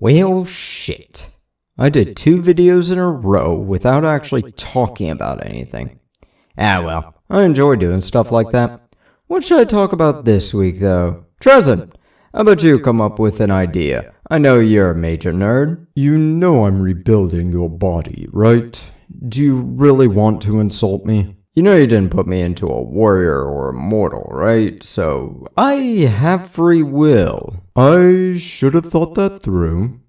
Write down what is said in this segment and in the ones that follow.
Well, shit. I did 2 videos in a row without actually talking about anything. Well, I enjoy doing stuff like that. What should I talk about this week, though? Trezin, how about you come up with an idea? I know you're a major nerd. You know I'm rebuilding your body, right? Do you really want to insult me? You know you didn't put me into a warrior or a mortal, right? So, I have free will. I should have thought that through.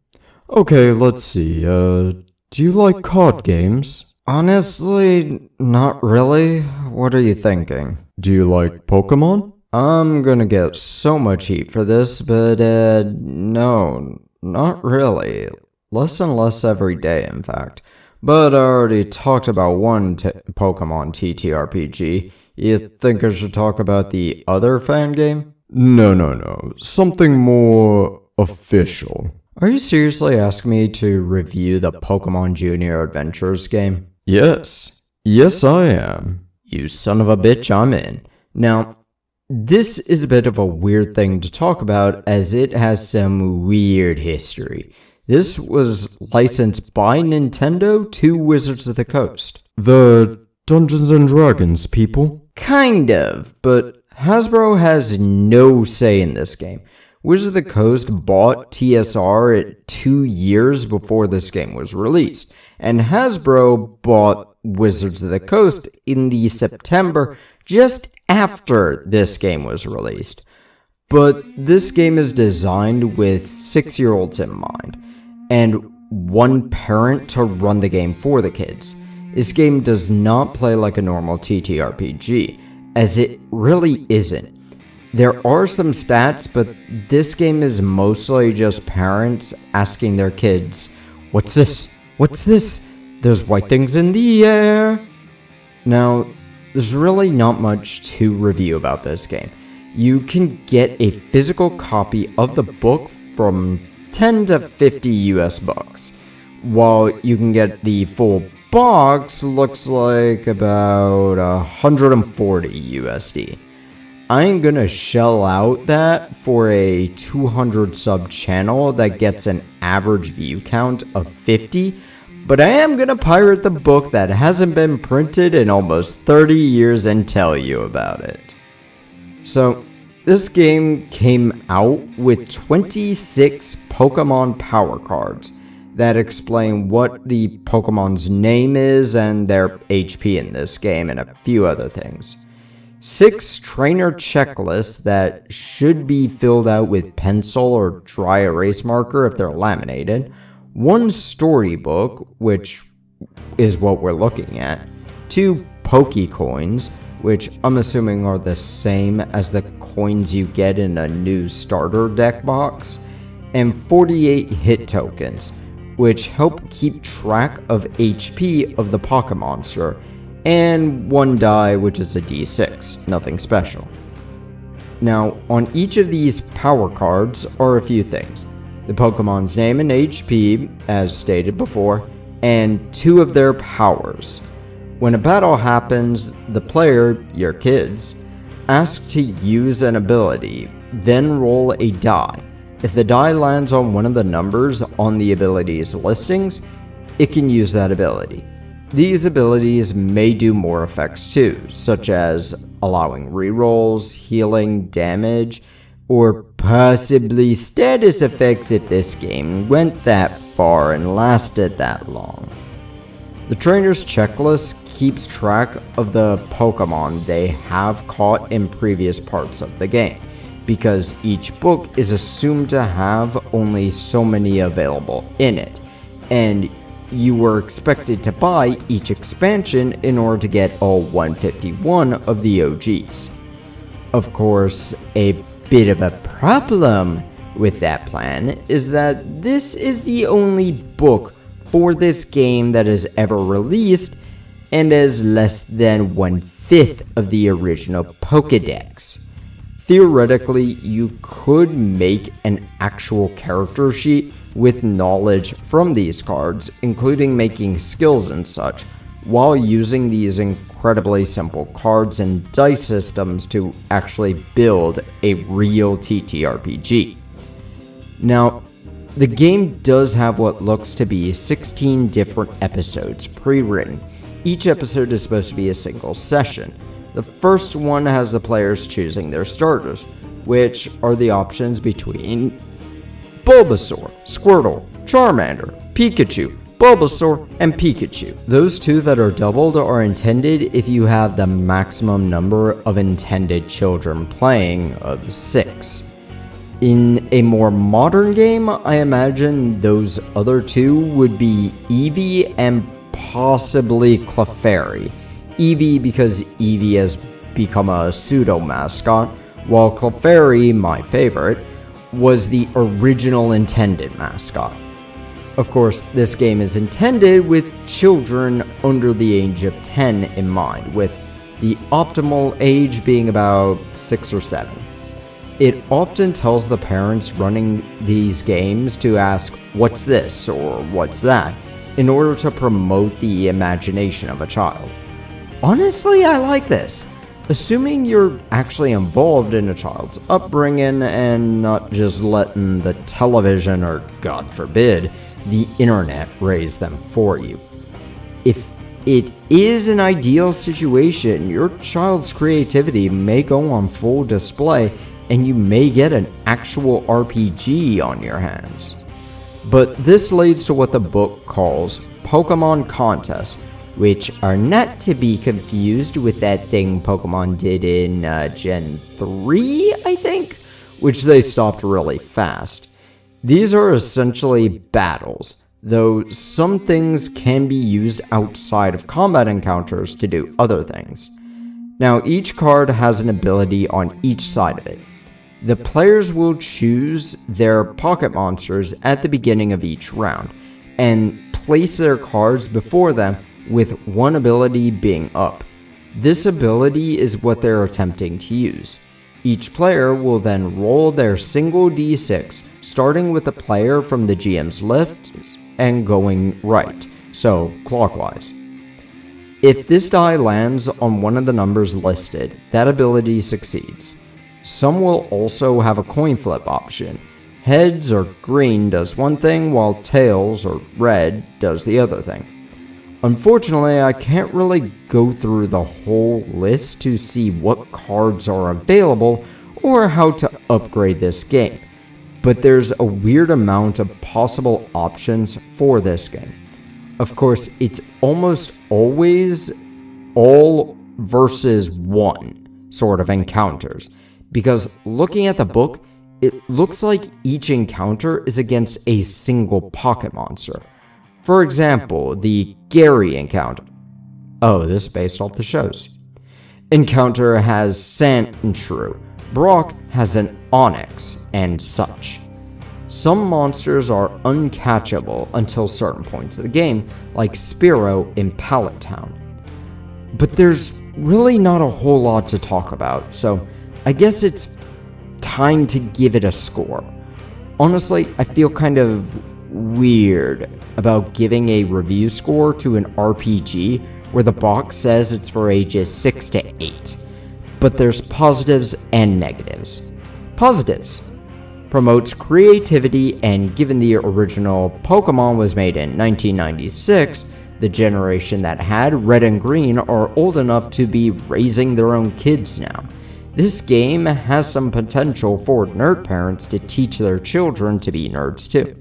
Okay, let's see, do you like card games? Honestly, not really. What are you thinking? Do you like Pokemon? I'm gonna get so much heat for this, but no, not really. Less and less every day, in fact. But I already talked about one Pokemon TTRPG. You think I should talk about the other fan game? No. Something more official. Are you seriously asking me to review the Pokemon Junior Adventures game? Yes, I am. You son of a bitch, I'm in. Now, this is a bit of a weird thing to talk about as it has some weird history. This was licensed by Nintendo to Wizards of the Coast. The Dungeons & Dragons people? Kind of, but Hasbro has no say in this game. Wizards of the Coast bought TSR 2 years before this game was released, and Hasbro bought Wizards of the Coast in the September just after this game was released. But this game is designed with 6-year-olds in mind, and one parent to run the game for the kids. This game does not play like a normal TTRPG, as it really isn't. There are some stats, but this game is mostly just parents asking their kids, "What's this? What's this? There's white things in the air." Now, there's really not much to review about this game. You can get a physical copy of the book from 10 to 50 US bucks, while you can get the full box looks like about 140 USD. I'm gonna shell out that for a 200 sub channel that gets an average view count of 50, but I am gonna pirate the book that hasn't been printed in almost 30 years and tell you about it. So, this game came out with 26 Pokemon power cards that explain what the Pokemon's name is and their HP in this game and a few other things. 6 trainer checklists that should be filled out with pencil or dry erase marker if they're laminated. 1 storybook, which is what we're looking at. 2 Pokecoins, which I'm assuming are the same as the coins you get in a new starter deck box. And 48 hit tokens, which help keep track of HP of the Pokemonster. And 1 die, which is a D6, nothing special. Now, on each of these power cards are a few things. The Pokemon's name and HP, as stated before, and 2 of their powers. When a battle happens, the player, your kids, asked to use an ability, then roll a die. If the die lands on one of the numbers on the ability's listings, it can use that ability. These abilities may do more effects too, such as allowing rerolls, healing, damage, or possibly status effects if this game went that far and lasted that long. The trainer's checklist keeps track of the Pokemon they have caught in previous parts of the game, because each book is assumed to have only so many available in it, and you were expected to buy each expansion in order to get all 151 of the OGs. Of course, a bit of a problem with that plan is that this is the only book for this game that is ever released and is less than 1/5 of the original Pokédex. Theoretically, you could make an actual character sheet with knowledge from these cards, including making skills and such, while using these incredibly simple cards and dice systems to actually build a real TTRPG. Now, The game does have what looks to be 16 different episodes pre-written. Each episode is supposed to be a single session. The first one has the players choosing their starters, which are the options between Bulbasaur, Squirtle, Charmander, Pikachu, Bulbasaur, and Pikachu. Those two that are doubled are intended if you have the maximum number of intended children playing of 6. In a more modern game, I imagine those other two would be Eevee and possibly Clefairy. Eevee because Eevee has become a pseudo-mascot, while Clefairy, my favorite, was the original intended mascot. Of course, this game is intended with children under the age of 10 in mind, with the optimal age being about 6 or 7. It often tells the parents running these games to ask, "What's this?" or "What's that?" in order to promote the imagination of a child. Honestly, I like this. Assuming you're actually involved in a child's upbringing and not just letting the television or, God forbid, the internet raise them for you. If it is an ideal situation, your child's creativity may go on full display and you may get an actual RPG on your hands. But this leads to what the book calls Pokemon contests, which are not to be confused with that thing Pokemon did in Gen 3, I think, which they stopped really fast. These are essentially battles, though some things can be used outside of combat encounters to do other things. Now, each card has an ability on each side of it. The players will choose their pocket monsters at the beginning of each round, and place their cards before them with one ability being up. This ability is what they're attempting to use. Each player will then roll their single d6, starting with the player from the GM's left and going right, so clockwise. If this die lands on one of the numbers listed, that ability succeeds. Some will also have a coin flip option. Heads or green does one thing, while tails or red does the other thing. Unfortunately, I can't really go through the whole list to see what cards are available or how to upgrade this game, but there's a weird amount of possible options for this game. Of course, it's almost always all versus one sort of encounters, because looking at the book, it looks like each encounter is against a single pocket monster. For example, the Gary encounter. Oh, this is based off the shows. Encounter has Sandshrew. Brock has an Onyx, and such. Some monsters are uncatchable until certain points of the game, like Spearow in Pallet Town. But there's really not a whole lot to talk about, so I guess it's time to give it a score. Honestly, I feel kind of weird about giving a review score to an RPG where the box says it's for ages 6 to 8. But there's positives and negatives. Positives: promotes creativity, and given the original Pokemon was made in 1996, the generation that had Red and Green are old enough to be raising their own kids now. This game has some potential for nerd parents to teach their children to be nerds too.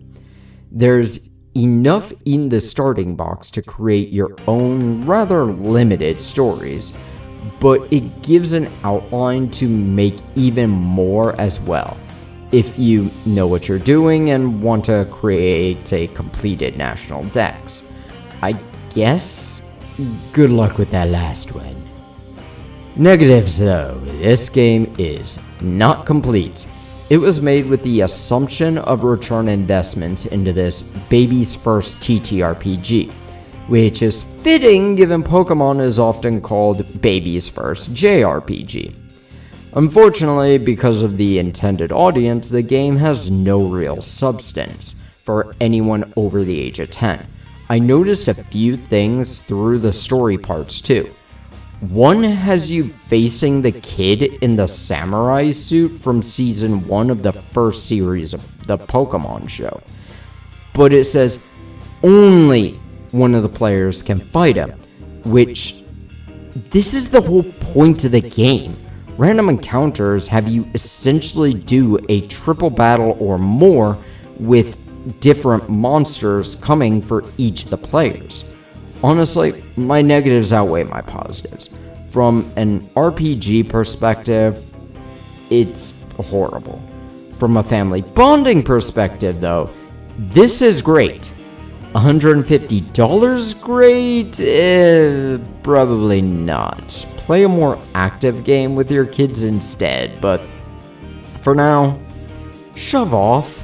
There's enough in the starting box to create your own rather limited stories, but it gives an outline to make even more as well, if you know what you're doing and want to create a completed national dex. I guess good luck with that last one. Negatives though, this game is not complete. It was made with the assumption of return investment into this baby's first TTRPG, which is fitting given Pokemon is often called baby's first JRPG. Unfortunately, because of the intended audience, the game has no real substance for anyone over the age of 10. I noticed a few things through the story parts too. One has you facing the kid in the samurai suit from season 1 of the first series of the Pokemon show. but it says only one of the players can fight him, which this is the whole point of the game. Random encounters have you essentially do a triple battle or more with different monsters coming for each of the players. Honestly, my negatives outweigh my positives. From an RPG perspective, it's horrible. From a family bonding perspective, though, this is great. $150 great? Probably not. Play a more active game with your kids instead, but for now, shove off.